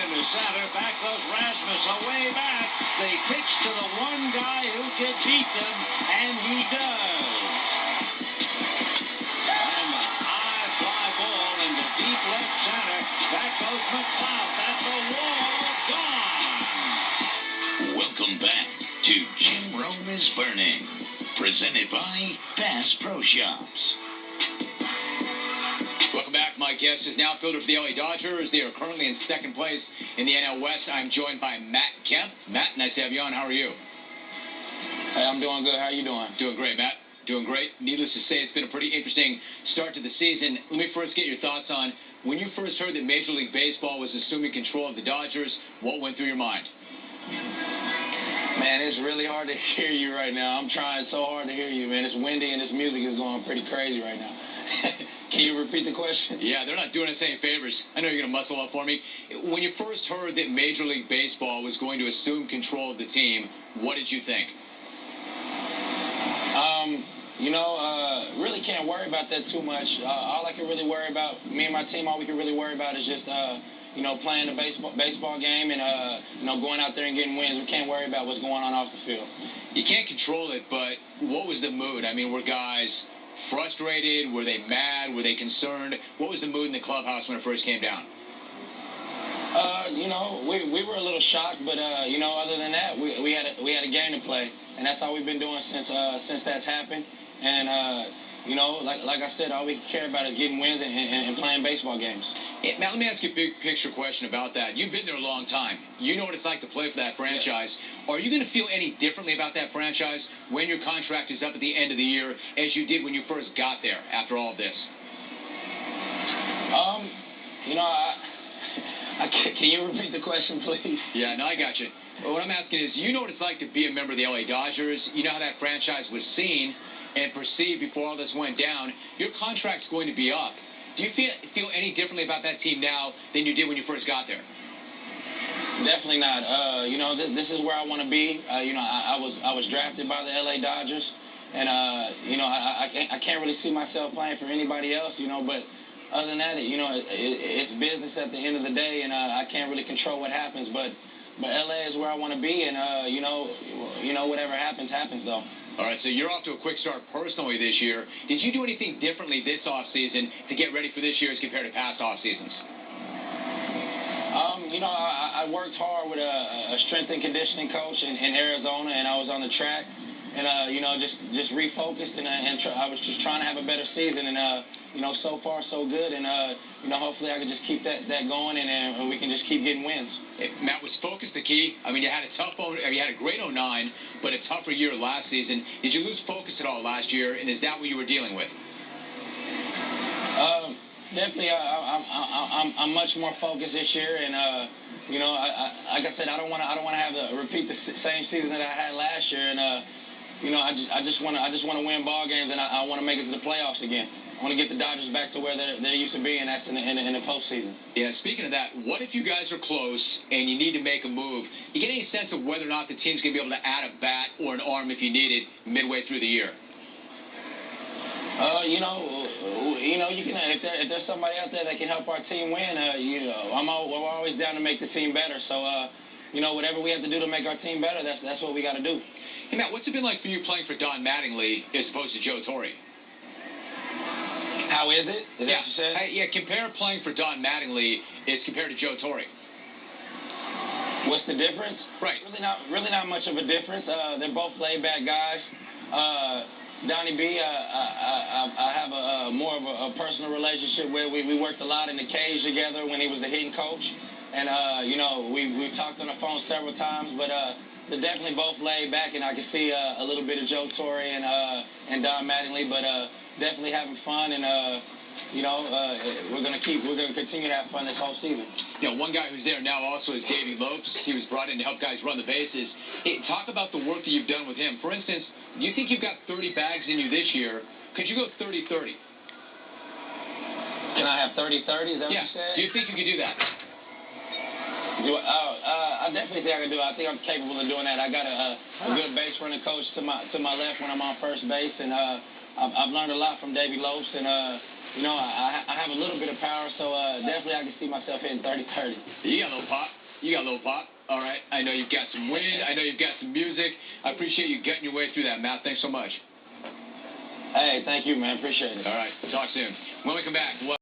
into center. Back goes Rasmus. Away back. They pitch to the one guy who can beat them, and he does. And a high fly ball into deep left center. Back goes McLeod. That's a wall. Gone. Welcome back to Jim Rome is Burning, presented by Bass Pro Shops. Welcome back. My guest is now fielder for the LA Dodgers. They are currently in second place in the NL West. I'm joined by Matt Kemp. Matt, nice to have you on. How are you? Hey, I'm doing good. How are you doing? Doing great, Matt. Doing great. Needless to say, it's been a pretty interesting start to the season. Let me first get your thoughts on when you first heard that Major League Baseball was assuming control of the Dodgers. What went through your mind? Man, it's really hard to hear you right now. I'm trying so hard to hear you, man. It's windy and this music is going pretty crazy right now. Can you repeat the question? Yeah, they're not doing us any favors. I know you're going to muscle up for me. When you first heard that Major League Baseball was going to assume control of the team, what did you think? Really can't worry about that too much. All I can really worry about, me and my team, all we can really worry about is just, playing the baseball game and, going out there and getting wins. We can't worry about what's going on off the field. You can't control it, but what was the mood? I mean, were guys frustrated? Were they mad? Were they concerned? What was the mood in the clubhouse when it first came down? We were a little shocked, but other than that, we had a game to play, and that's all we've been doing since that's happened. And like I said, all we care about is getting wins and playing baseball games. Yeah, Matt, let me ask you a big picture question about that. You've been there a long time. You know what it's like to play for that franchise. Yeah. Are you going to feel any differently about that franchise when your contract is up at the end of the year as you did when you first got there after all of this? Can you repeat the question, please? Yeah, no, I got you. Well, what I'm asking is, you know what it's like to be a member of the LA Dodgers. You know how that franchise was seen and perceived before all this went down. Your contract's going to be up. Do you feel any differently about that team now than you did when you first got there? Definitely not. This is where I want to be. I was drafted by the LA Dodgers, and I can't really see myself playing for anybody else. But other than that, it's business at the end of the day, and I can't really control what happens. But LA is where I want to be, and whatever happens though. All right, so you're off to a quick start personally this year. Did you do anything differently this offseason to get ready for this year as compared to past off seasons? I worked hard with a strength and conditioning coach in Arizona, and I was on the track, and just refocused, and I was just trying to have a better season, and so far so good, and hopefully I can just keep that going, and we can just keep getting wins. Matt, was focus the key? I mean, you had a great 09, but a tougher year last season. Did you lose focus at all last year, and is that what you were dealing with? Definitely, I'm much more focused this year, and like I said, I don't want to have to repeat the same season that I had last year, and I just want to win ball games, and I want to make it to the playoffs again. I want to get the Dodgers back to where they used to be, and that's in the postseason. Yeah, speaking of that, what if you guys are close and you need to make a move? You get any sense of whether or not the team's going to be able to add a bat or an arm if you need it midway through the year? You can if there's somebody out there that can help our team win, we're always down to make the team better. So, whatever we have to do to make our team better, that's what we got to do. Hey, Matt, what's it been like for you playing for Don Mattingly as opposed to Joe Torre? How is it? Is that what you said? Compare playing for Don Mattingly as compared to Joe Torre. What's the difference? Right. Really not much of a difference. They're both laid-back guys. Donnie B, I have more of a personal relationship where we worked a lot in the cage together when he was the hitting coach. And, we've talked on the phone several times, but they're definitely both laid back, and I can see a little bit of Joe Torre and Don Mattingly, but definitely having fun, and we're going to continue to have fun this whole season. One guy who's there now also is Davey Lopes. He was brought in to help guys run the bases. Hey, talk about the work that you've done with him. For instance, do you think you've got 30 bags in you this year? Could you go 30-30? Can I have 30-30? Is that what you said? Do you think you could do that? I definitely think I can do it. I think I'm capable of doing that. I got a good base running coach to my left when I'm on first base, and I've learned a lot from Davey Lopes, and you know, I have a little bit of power, so definitely I can see myself hitting 30-30. You got a little pop. You got a little pop. All right. I know you've got some wind. I know you've got some music. I appreciate you getting your way through that, Matt. Thanks so much. Hey, thank you, man. Appreciate it. All right. Talk soon. When we come back,